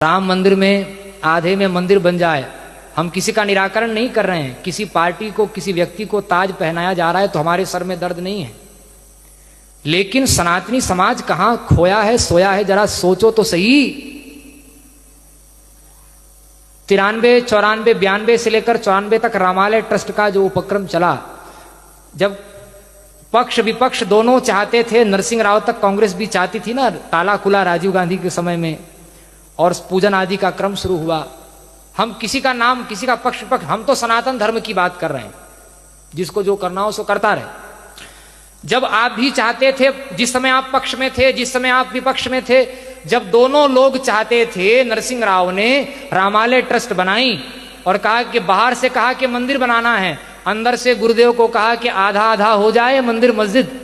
राम मंदिर में आधे में मंदिर बन जाए, हम किसी का निराकरण नहीं कर रहे हैं। किसी पार्टी को, किसी व्यक्ति को ताज पहनाया जा रहा है तो हमारे सर में दर्द नहीं है, लेकिन सनातनी समाज कहां खोया है, सोया है, जरा सोचो तो सही। 93, 94, 92 से लेकर 94 तक रामालय ट्रस्ट का जो उपक्रम चला, जब पक्ष विपक्ष दोनों चाहते थे, नरसिंह राव तक कांग्रेस भी चाहती थी ना, ताला खुला राजीव गांधी के समय में, और पूजन आदि का क्रम शुरू हुआ। हम किसी का नाम, किसी का पक्ष विपक्ष, हम तो सनातन धर्म की बात कर रहे हैं, जिसको जो करना हो सो करता रहे। जब आप भी चाहते थे, जिस समय आप पक्ष में थे, जिस समय आप विपक्ष में थे, जब दोनों लोग चाहते थे, नरसिंह राव ने रामालय ट्रस्ट बनाई और कहा कि बाहर से कहा कि मंदिर बनाना है, अंदर से गुरुदेव को कहा कि आधा आधा हो जाए मंदिर मस्जिद।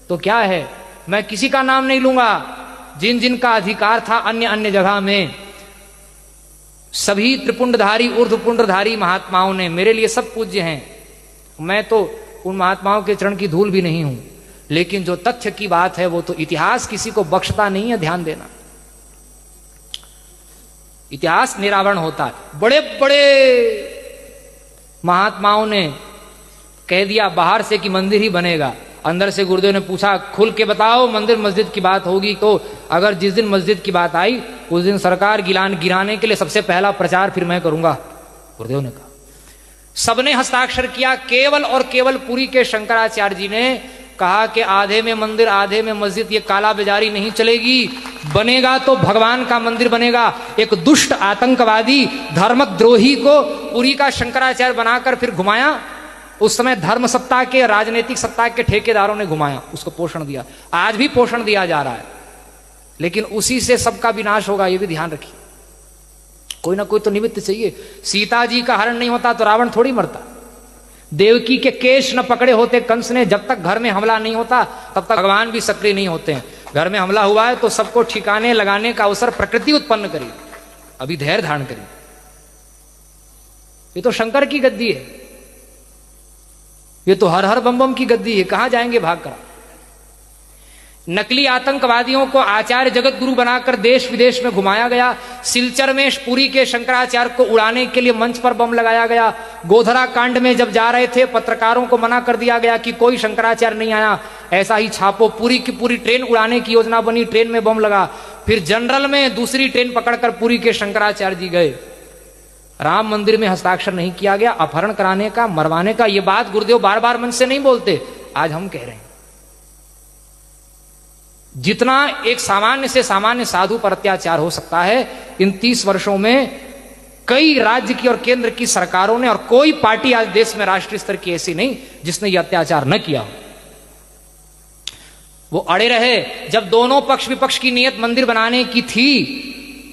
तो क्या है, मैं किसी का नाम नहीं लूंगा, जिन जिन का अधिकार था अन्य अन्य जगह में, सभी त्रिपुंडधारी ऊर्ध्वपुंडधारी महात्माओं ने, मेरे लिए सब पूज्य हैं, मैं तो उन महात्माओं के चरण की धूल भी नहीं हूं, लेकिन जो तथ्य की बात है वो तो इतिहास किसी को बख्शता नहीं है। ध्यान देना, इतिहास निरावरण होता है। बड़े बड़े महात्माओं ने कह दिया बाहर से कि मंदिर ही बनेगा, अंदर से गुरुदेव ने पूछा खुल के बताओ मंदिर मस्जिद की बात होगी तो, अगर जिस दिन मस्जिद की बात आई उस दिन सरकार गिराने के लिए सबसे पहला प्रचार फिर मैं करूंगा, गुरुदेव ने कहा। सबने हस्ताक्षर किया, केवल और केवल पुरी के शंकराचार्य जी ने कहा कि आधे में मंदिर आधे में मस्जिद, ये काला बाजारी नहीं चलेगी, बनेगा तो भगवान का मंदिर बनेगा। एक दुष्ट आतंकवादी धर्मद्रोही को पुरी का शंकराचार्य बनाकर फिर घुमाया। उस समय धर्म सत्ता के, राजनीतिक सत्ता के ठेकेदारों ने घुमाया, उसको पोषण दिया, आज भी पोषण दिया जा रहा है, लेकिन उसी से सबका विनाश होगा, ये भी ध्यान रखिए। कोई ना कोई तो निमित्त चाहिए। सीता जी का हरण नहीं होता तो रावण थोड़ी मरता, देवकी के केश न पकड़े होते कंस ने, जब तक घर में हमला नहीं होता तब तक भगवान भी सक्रिय नहीं होते हैं। घर में हमला हुआ है तो सबको ठिकाने लगाने का अवसर प्रकृति उत्पन्न करी, अभी धैर्य धारण करी। ये तो शंकर की गद्दी है, ये तो हर हर बम बम की गद्दी है, कहां जाएंगे भागकर। नकली आतंकवादियों को आचार्य जगत गुरु बनाकर देश विदेश में घुमाया गया। सिलचर में पुरी के शंकराचार्य को उड़ाने के लिए मंच पर बम लगाया गया। गोधरा कांड में जब जा रहे थे पत्रकारों को मना कर दिया गया कि कोई शंकराचार्य नहीं आया, ऐसा ही छापो। पूरी की पूरी ट्रेन उड़ाने की योजना बनी, ट्रेन में बम लगा। फिर जनरल में दूसरी ट्रेन पकड़कर पुरी के शंकराचार्य जी गए। राम मंदिर में हस्ताक्षर नहीं किया गया, अपहरण कराने का, मरवाने का। ये बात गुरुदेव बार बार मन से नहीं बोलते, आज हम कह रहे हैं। जितना एक सामान्य से सामान्य साधु पर अत्याचार हो सकता है, इन 30 वर्षों में कई राज्य की और केंद्र की सरकारों ने, और कोई पार्टी आज देश में राष्ट्रीय स्तर की ऐसी नहीं जिसने यह अत्याचार न किया। वो अड़े रहे। जब दोनों पक्ष विपक्ष की नीयत मंदिर बनाने की थी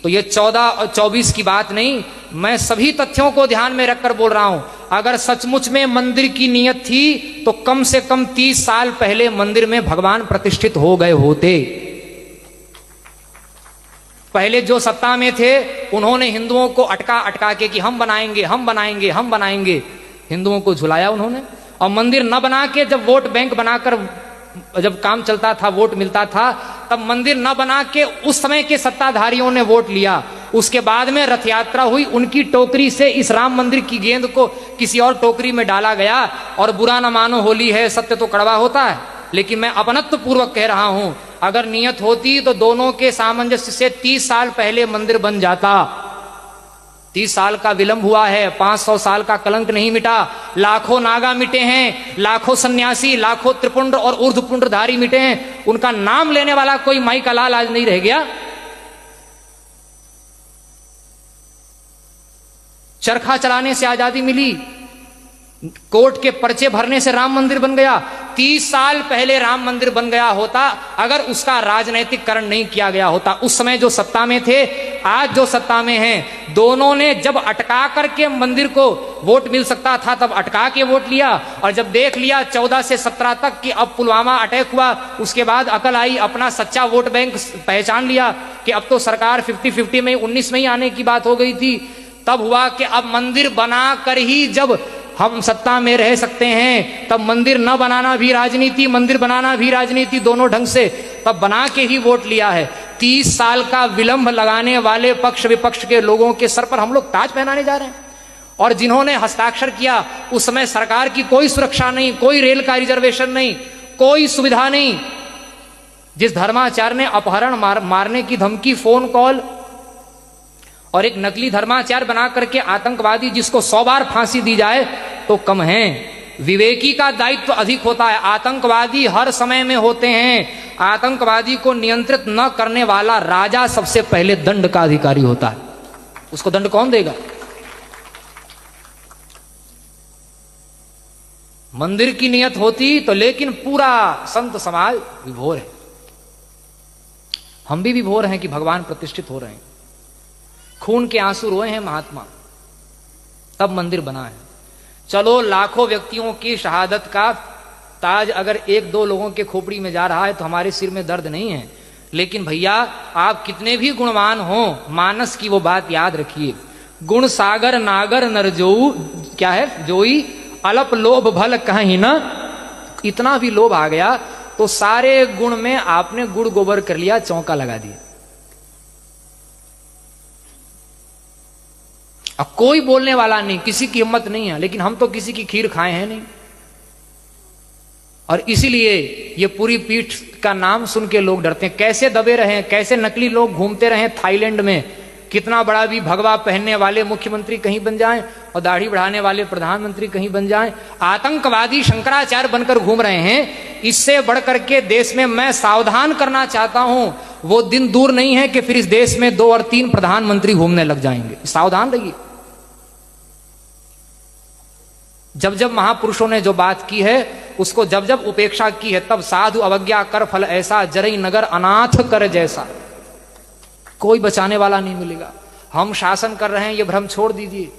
तो ये 14 और 24 की बात नहीं, मैं सभी तथ्यों को ध्यान में रखकर बोल रहा हूं। अगर सचमुच में मंदिर की नीयत थी तो कम से कम 30 साल पहले मंदिर में भगवान प्रतिष्ठित हो गए होते। पहले जो सत्ता में थे उन्होंने हिंदुओं को अटका के कि हम बनाएंगे, हम बनाएंगे, हम बनाएंगे, हिंदुओं को झुलाया उन्होंने। और मंदिर न बना के जब वोट बैंक बनाकर जब काम चलता था, वोट मिलता था, तब मंदिर न बना के उस समय के सत्ताधारियों ने वोट लिया। उसके बाद में रथ यात्रा हुई, उनकी टोकरी से इस राम मंदिर की गेंद को किसी और टोकरी में डाला गया। और बुरा न मानो, होली है, सत्य तो कड़वा होता है, लेकिन मैं अपनत्व पूर्वक कह रहा हूं, अगर नियत होती तो दोनों के सामंजस्य से 30 साल पहले मंदिर बन जाता। 30 साल का विलंब हुआ है, 500 साल का कलंक नहीं मिटा। लाखों नागा मिटे हैं, लाखों सन्यासी, लाखों त्रिपुंड और ऊर्ध्वपुंडधारी मिटे हैं, उनका नाम लेने वाला कोई माई का लाल आज नहीं रह गया। चरखा चलाने से आजादी मिली, कोर्ट के पर्चे भरने से राम मंदिर बन गया। 30 साल पहले राम मंदिर बन गया होता अगर उसका राजनैतिकरण नहीं किया गया होता। उस समय जो सत्ता में थे, आज जो सत्ता में हैं, दोनों ने जब अटका करके मंदिर को वोट मिल सकता था तब अटका के वोट लिया, और जब देख लिया 14 से 17 तक कि अब पुलवामा अटैक हुआ, उसके बाद अकल आई, अपना सच्चा वोट बैंक पहचान लिया कि अब तो सरकार 50-50 में 19 में ही आने की बात हो गई थी। तब हुआ कि अब मंदिर बना कर ही जब हम सत्ता में रह सकते हैं, तब मंदिर न बनाना भी राजनीति, मंदिर बनाना भी राजनीति, दोनों ढंग से तब बना के ही वोट लिया है। 30 साल का विलंब लगाने वाले पक्ष विपक्ष के लोगों के सर पर हम लोग ताज पहनाने जा रहे हैं। और जिन्होंने हस्ताक्षर किया उस समय सरकार की कोई सुरक्षा नहीं, कोई रेल का रिजर्वेशन नहीं, कोई सुविधा नहीं। जिस धर्माचार्य ने अपहरण मारने की धमकी, फोन कॉल और एक नकली धर्माचार्य बना करके आतंकवादी जिसको 100 बार फांसी दी जाए तो कम है। विवेकी का दायित्व अधिक होता है। आतंकवादी हर समय में होते हैं। आतंकवादी को नियंत्रित न करने वाला राजा सबसे पहले दंड का अधिकारी होता है। उसको दंड कौन देगा? मंदिर की नियत होती तो, लेकिन पूरा संत समाज विभोर है। हम भी विभोर हैं कि भगवान प्रतिष्ठित हो रहे हैं। खून के आंसू रोए हैं महात्मा, तब मंदिर बना है। चलो, लाखों व्यक्तियों की शहादत का ताज अगर 1-2 लोगों के खोपड़ी में जा रहा है तो हमारे सिर में दर्द नहीं है। लेकिन भैया, आप कितने भी गुणवान हो, मानस की वो बात याद रखिए। गुण सागर नागर नरजोऊ, क्या है, जोई अलप लोभ भल कहीं ना। इतना भी लोभ आ गया तो सारे गुण में आपने गुड़ गोबर कर लिया, चौंका लगा दिया। अब कोई बोलने वाला नहीं, किसी की हिम्मत नहीं है। लेकिन हम तो किसी की खीर खाए हैं नहीं। और इसीलिए ये पूरी पीठ का नाम सुन के लोग डरते हैं। कैसे दबे रहे, कैसे नकली लोग घूमते रहे थाईलैंड में। कितना बड़ा भी भगवा पहनने वाले मुख्यमंत्री कहीं बन जाएं और दाढ़ी बढ़ाने वाले प्रधानमंत्री कहीं बन जाएं। आतंकवादी शंकराचार्य बनकर घूम रहे हैं। इससे बढ़कर के देश में मैं सावधान करना चाहता हूं, वो दिन दूर नहीं है कि फिर इस देश में 2 और 3 प्रधानमंत्री घूमने लग जाएंगे। सावधान रहिए। जब जब महापुरुषों ने जो बात की है उसको जब जब उपेक्षा की है, तब साधु अवज्ञा कर फल ऐसा, जरई नगर अनाथ कर जैसा। कोई बचाने वाला नहीं मिलेगा। हम शासन कर रहे हैं ये भ्रम छोड़ दीजिए।